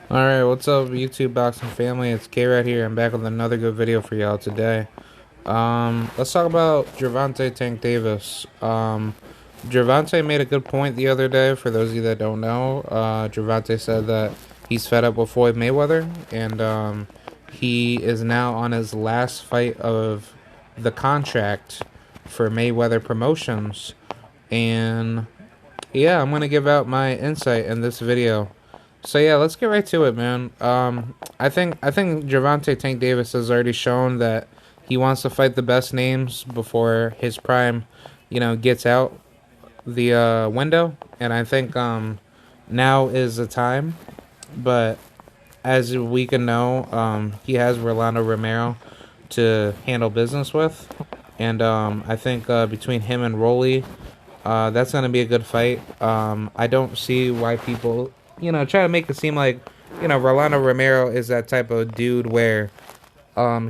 Alright, what's up YouTube boxing family? It's K right here. I'm back with another good video for y'all today. Let's talk about Gervonta Tank Davis. Gervonta made a good point the other day. For those of you that don't know, Gervonta said that he's fed up with Floyd Mayweather, and he is now on his last fight of the contract for Mayweather Promotions. And yeah, I'm gonna give out my insight in this video. So yeah, let's get right to it, man. I think Gervonta Tank Davis has already shown that he wants to fight the best names before his prime, gets out the window, and I think now is the time. But as we can know, he has Rolando Romero to handle business with, and I think between him and Rolly, that's going to be a good fight. I don't see why people, try to make it seem like, Rolando Romero is that type of dude where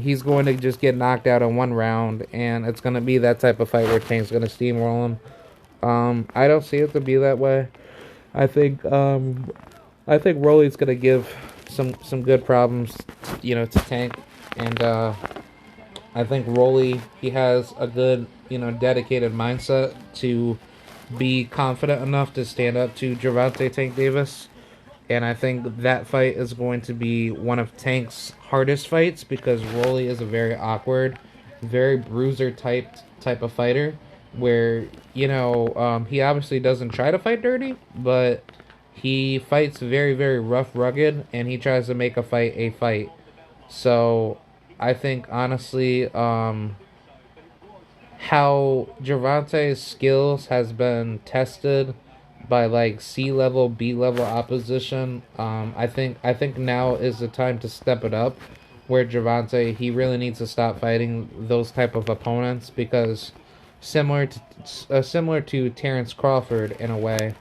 he's going to just get knocked out in one round, and it's going to be that type of fight where Tank's going to steamroll him. I don't see it to be that way. I think Rolly's going to give some good problems, to Tank, and I think Rolly, he has a good, dedicated mindset to be confident enough to stand up to Gervonta Tank Davis. And I think that fight is going to be one of Tank's hardest fights because Rolly is a very awkward, very bruiser type of fighter where, he obviously doesn't try to fight dirty, but he fights very, very rough, rugged, and he tries to make a fight a fight. So I think honestly, how Gervonta's skills has been tested by like C level, B level opposition. I think now is the time to step it up. Where Gervonta, he really needs to stop fighting those type of opponents because similar to Terrence Crawford in a way,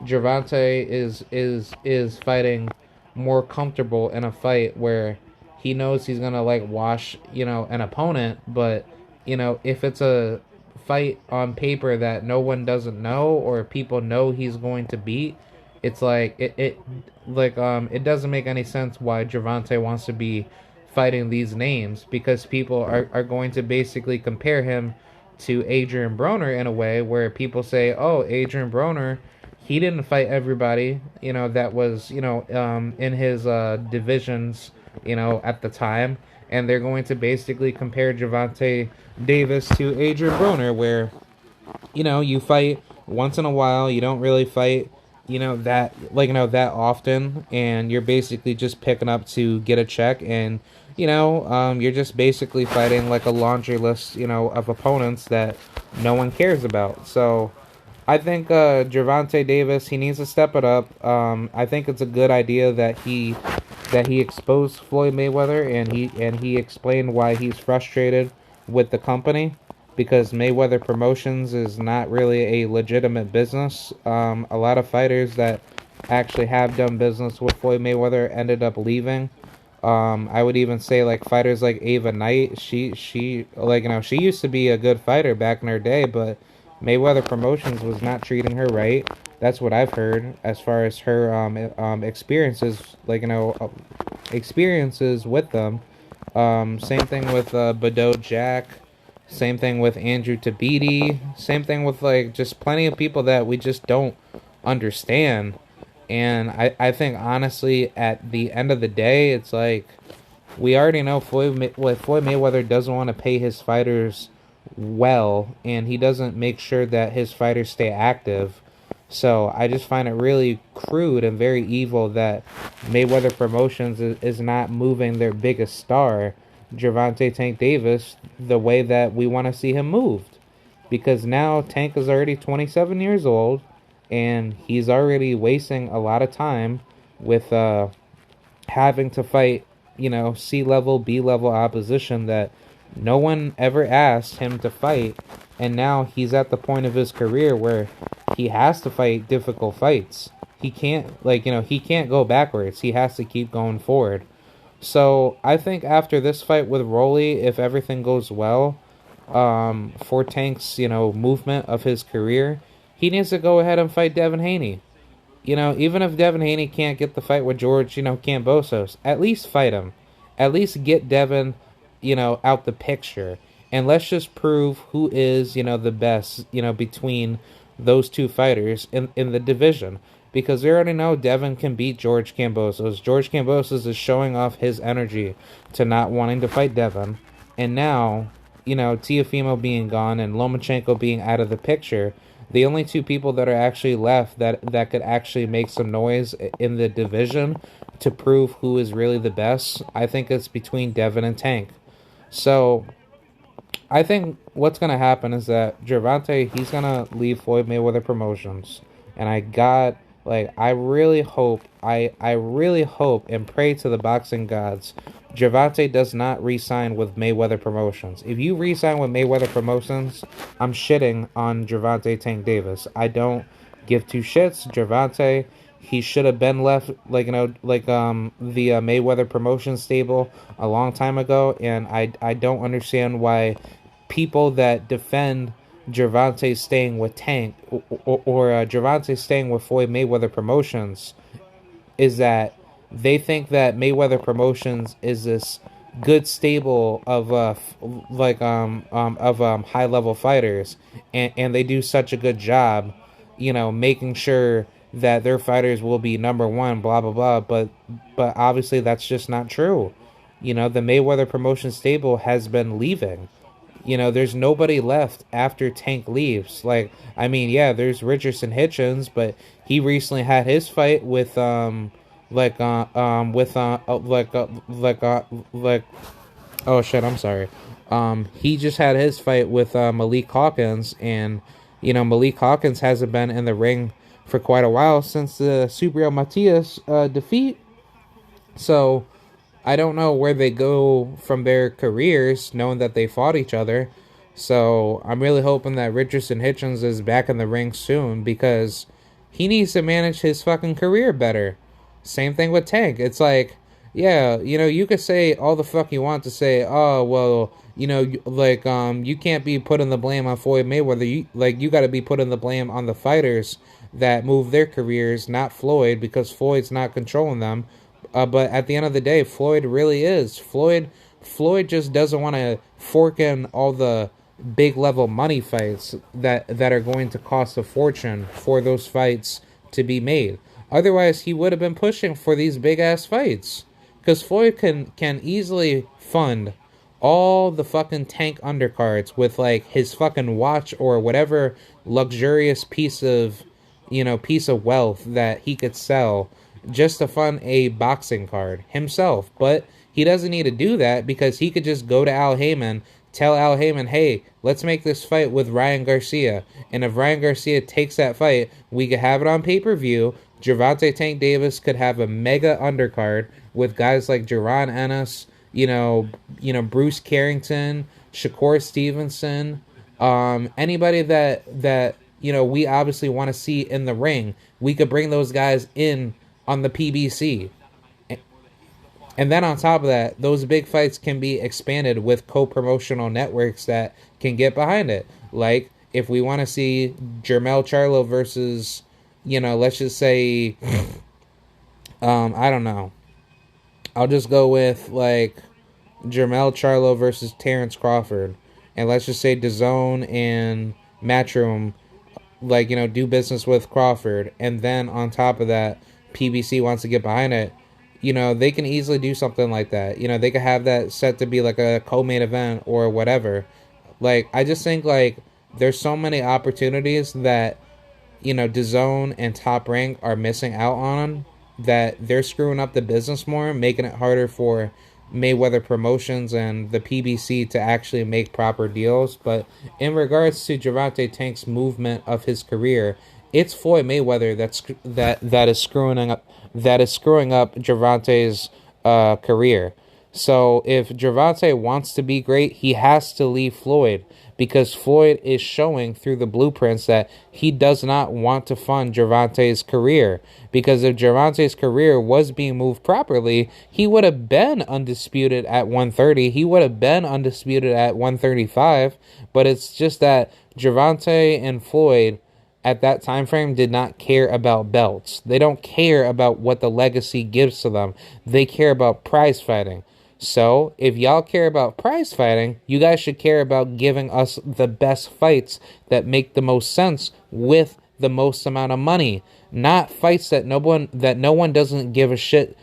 Gervonta is fighting more comfortable in a fight where he knows he's gonna like wash an opponent, but if it's a fight on paper that no one doesn't know or people know he's going to beat, it's like it doesn't make any sense why Gervonta wants to be fighting these names because people are going to basically compare him to Adrian Broner in a way where people say, oh, Adrian Broner, he didn't fight everybody, that was, in his divisions, at the time. And they're going to basically compare Gervonta Davis to Adrian Broner, where, you fight once in a while, you don't really fight, that often, and you're basically just picking up to get a check, and, you're just basically fighting like a laundry list, of opponents that no one cares about. So I think Gervonta Davis, he needs to step it up. I think it's a good idea that he exposed Floyd Mayweather and he explained why he's frustrated with the company because Mayweather Promotions is not really a legitimate business. A lot of fighters that actually have done business with Floyd Mayweather ended up leaving. I would even say like fighters like Ava Knight, she like she used to be a good fighter back in her day, but Mayweather Promotions was not treating her right. That's what I've heard as far as her experiences, experiences with them. Same thing with Badeau Jack. Same thing with Andrew Tabiti. Same thing with like just plenty of people that we just don't understand. And I think honestly, at the end of the day, it's like we already know Floyd Mayweather doesn't want to pay his fighters well, and he doesn't make sure that his fighters stay active. So I just find it really crude and very evil that Mayweather Promotions is not moving their biggest star, Gervonta Tank Davis, the way that we want to see him moved. Because now Tank is already 27 years old, and he's already wasting a lot of time with having to fight, C level, B level opposition that no one ever asked him to fight. And now he's at the point of his career where he has to fight difficult fights. He can't, he can't go backwards. He has to keep going forward. So I think after this fight with Rolly, if everything goes well, for Tank's, movement of his career, he needs to go ahead and fight Devin Haney. Even if Devin Haney can't get the fight with George, Kambosos, at least fight him. At least get Devin, out the picture. And let's just prove who is, the best, between those two fighters in the division. Because we already know Devin can beat George Kambosos. George Kambosos is showing off his energy to not wanting to fight Devin. And now, Teofimo being gone and Lomachenko being out of the picture, the only two people that are actually left that could actually make some noise in the division to prove who is really the best, I think it's between Devin and Tank. So I think what's gonna happen is that Gervonta, he's gonna leave Floyd Mayweather Promotions, and I really hope, I really hope and pray to the boxing gods, Gervonta does not re-sign with Mayweather Promotions. If you re-sign with Mayweather Promotions, I'm shitting on Gervonta Tank Davis. I don't give two shits. Gervonta, he should have been left, the Mayweather Promotions stable a long time ago, and I don't understand why people that defend Gervonta staying with Tank or Gervonta staying with Floyd Mayweather Promotions is that they think that Mayweather Promotions is this good stable of high level fighters, and they do such a good job, making sure that their fighters will be number one, blah blah blah. But obviously that's just not true. The Mayweather Promotions stable has been leaving. There's nobody left after Tank leaves. Yeah, there's Richardson Hitchens, but he recently had his fight with oh shit, I'm sorry. He just had his fight with Malik Hawkins, and Malik Hawkins hasn't been in the ring for quite a while since the Subriel Matias defeat. So I don't know where they go from their careers, knowing that they fought each other. So I'm really hoping that Richardson Hitchens is back in the ring soon, because he needs to manage his fucking career better. Same thing with Tank. It's like, yeah, you could say all the fuck you want to say, oh, well, you can't be putting the blame on Floyd Mayweather. You got to be putting the blame on the fighters that move their careers, not Floyd, because Floyd's not controlling them. But at the end of the day, Floyd really is. Floyd just doesn't want to fork in all the big level money fights that are going to cost a fortune for those fights to be made. Otherwise, he would have been pushing for these big ass fights. Because Floyd can easily fund all the fucking Tank undercards with his fucking watch or whatever luxurious piece of wealth that he could sell just to fund a boxing card himself. But he doesn't need to do that, because he could just go to Al Heyman, tell Al Heyman, hey, let's make this fight with Ryan Garcia. And if Ryan Garcia takes that fight, we could have it on pay-per-view. Gervonta Tank Davis could have a mega undercard with guys like Jaron Ennis, Bruce Carrington, Shakur Stevenson, anybody that we obviously want to see in the ring. We could bring those guys in on the PBC. And then on top of that, those big fights can be expanded with co-promotional networks that can get behind it. Like, if we want to see Jermell Charlo versus, let's just say, I don't know. I'll just go with, Jermell Charlo versus Terrence Crawford. And let's just say DAZN and Matchroom, do business with Crawford. And then on top of that, PBC wants to get behind it. They can easily do something like that. They could have that set to be a co-main event or whatever. I just think there's so many opportunities that DAZN and Top Rank are missing out on, that they're screwing up the business more, making it harder for Mayweather Promotions and the PBC to actually make proper deals. But in regards to Gervonta Tank's movement of his career, it's Floyd Mayweather that is screwing up Gervonta's career. So if Gervonta wants to be great, he has to leave Floyd, because Floyd is showing through the blueprints that he does not want to fund Gervonta's career. Because if Gervonta's career was being moved properly, he would have been undisputed at 130. He would have been undisputed at 135. But it's just that Gervonta and Floyd, at that time frame did not care about belts. They don't care about what the legacy gives to them. They care about prize fighting. So, if y'all care about prize fighting, you guys should care about giving us the best fights that make the most sense with the most amount of money, not fights that no one doesn't give a shit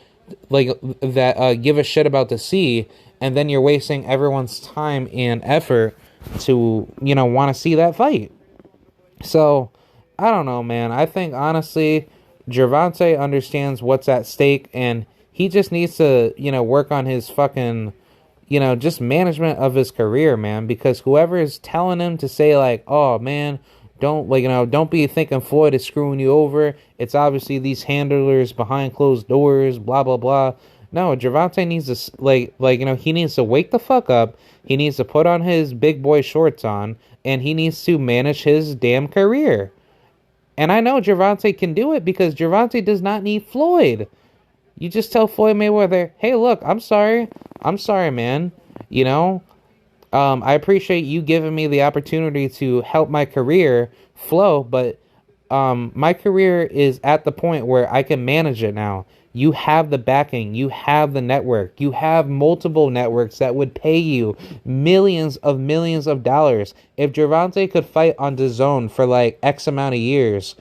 give a shit about to see, and then you're wasting everyone's time and effort to want to see that fight. So, I don't know, man. I think honestly, Gervonta understands what's at stake, and he just needs to, work on his fucking, just management of his career, man. Because whoever is telling him to say, like, oh, man, don't be thinking Floyd is screwing you over. It's obviously these handlers behind closed doors, blah, blah, blah. No, Gervonta needs to, he needs to wake the fuck up. He needs to put on his big boy shorts on, and he needs to manage his damn career. And I know Gervonta can do it because Gervonta does not need Floyd. You just tell Floyd Mayweather, hey, look, I'm sorry, man. I appreciate you giving me the opportunity to help my career flow, but my career is at the point where I can manage it now. You have the backing, you have the network, you have multiple networks that would pay you millions of dollars. If Gervonta could fight on DAZN for like X amount of years,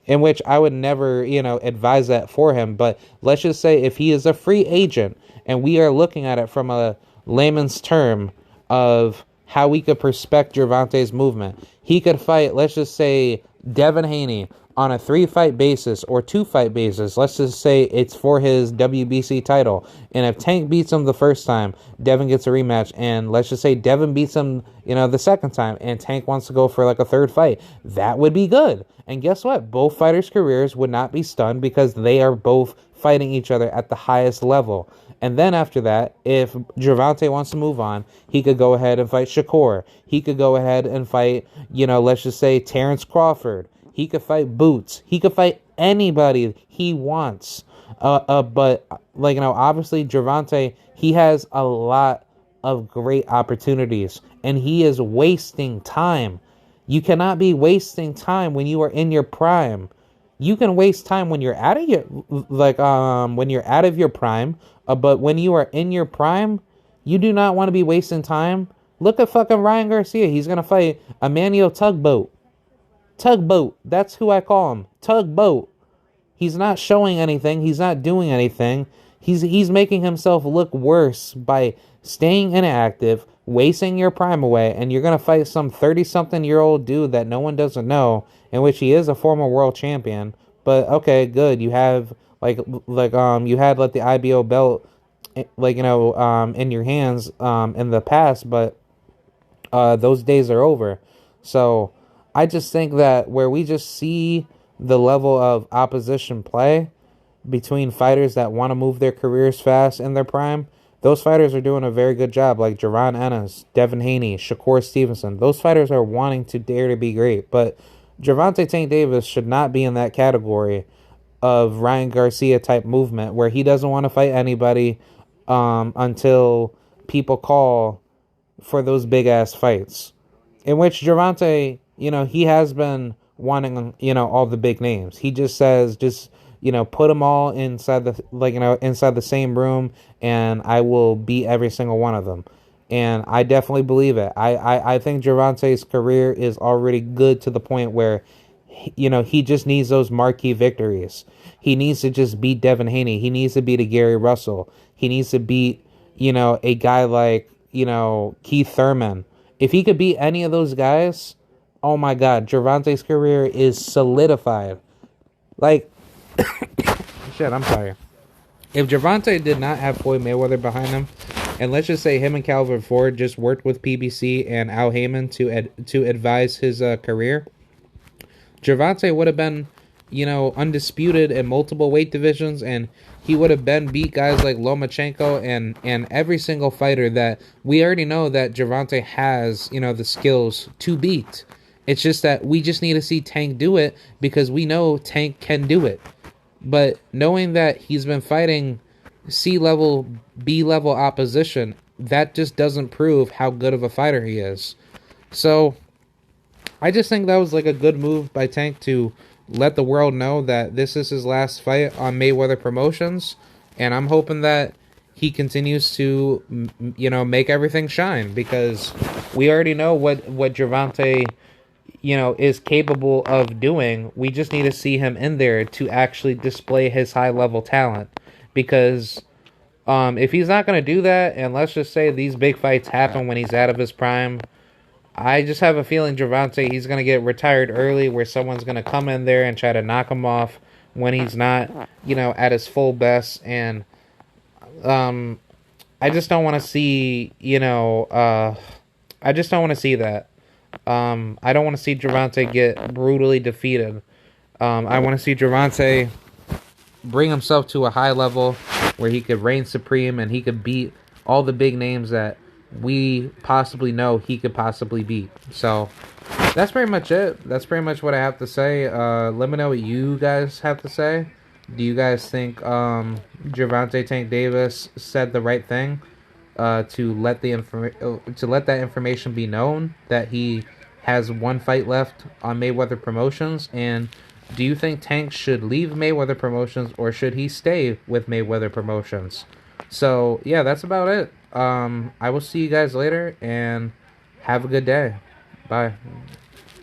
in which I would never, advise that for him, but let's just say if he is a free agent and we are looking at it from a layman's term of how we could prospect Gervonta's movement, he could fight, let's just say, Devin Haney on a 3-fight basis or 2-fight basis. Let's just say it's for his WBC title. And if Tank beats him the first time, Devin gets a rematch. And let's just say Devin beats him, the second time, and Tank wants to go for like a third fight. That would be good. And guess what? Both fighters' careers would not be stunned because they are both fighting each other at the highest level. And then after that, if Gervonta wants to move on, he could go ahead and fight Shakur. He could go ahead and fight, let's just say Terrence Crawford. He could fight Boots. He could fight anybody he wants. But obviously Gervonta, he has a lot of great opportunities, and he is wasting time. You cannot be wasting time when you are in your prime. You can waste time when you're out of your prime, but when you are in your prime, you do not want to be wasting time. Look at fucking Ryan Garcia. He's gonna fight Emmanuel Tugboat. Tugboat. That's who I call him. Tugboat. He's not showing anything. He's not doing anything. He's making himself look worse by staying inactive, wasting your prime away, and you're gonna fight some 30-something-year-old dude that no one doesn't know, in which he is a former world champion. But okay, good. You have you had the IBO belt in your hands in the past, but those days are over. So I just think that where we just see the level of opposition play between fighters that want to move their careers fast in their prime, those fighters are doing a very good job, like Jaron Ennis, Devin Haney, Shakur Stevenson. Those fighters are wanting to dare to be great, but Gervonta Tank Davis should not be in that category of Ryan Garcia type movement where he doesn't want to fight anybody until people call for those big ass fights. In which Gervonta, he has been wanting, all the big names. He just says, put them all inside inside the same room, and I will beat every single one of them. And I definitely believe it. I think Gervonta's career is already good to the point where, he just needs those marquee victories. He needs to just beat Devin Haney. He needs to beat a Gary Russell. He needs to beat, a guy like, Keith Thurman. If he could beat any of those guys, oh my God, Gervonta's career is solidified. Shit, I'm sorry. If Gervonta did not have Floyd Mayweather behind him, and let's just say him and Calvin Ford just worked with PBC and Al Heyman to advise his career, Gervonta would have been, undisputed in multiple weight divisions, and he would have beat guys like Lomachenko and every single fighter that we already know that Gervonta has, the skills to beat. It's just that we just need to see Tank do it because we know Tank can do it. But knowing that he's been fighting C-level, B-level opposition, that just doesn't prove how good of a fighter he is. So, I just think that was like a good move by Tank to let the world know that this is his last fight on Mayweather Promotions, and I'm hoping that he continues to, make everything shine, because we already know what Gervonta, is capable of doing. We just need to see him in there to actually display his high level talent, because if he's not going to do that, and let's just say these big fights happen when he's out of his prime, I just have a feeling Gervonta, he's going to get retired early, where someone's going to come in there and try to knock him off when he's not, at his full best. And I just don't want to see, I just don't want to see that. I don't want to see Gervonta get brutally defeated. I want to see Gervonta bring himself to a high level where he could reign supreme and he could beat all the big names that we possibly know he could possibly beat. So that's pretty much it. That's pretty much what I have to say. Let me know what you guys have to say. Do you guys think Gervonta Tank Davis said the right thing to let that information be known that he has one fight left on Mayweather Promotions? And do you think Tank should leave Mayweather Promotions, or should he stay with Mayweather Promotions? So yeah, that's about it. I will see you guys later, and have a good day. Bye.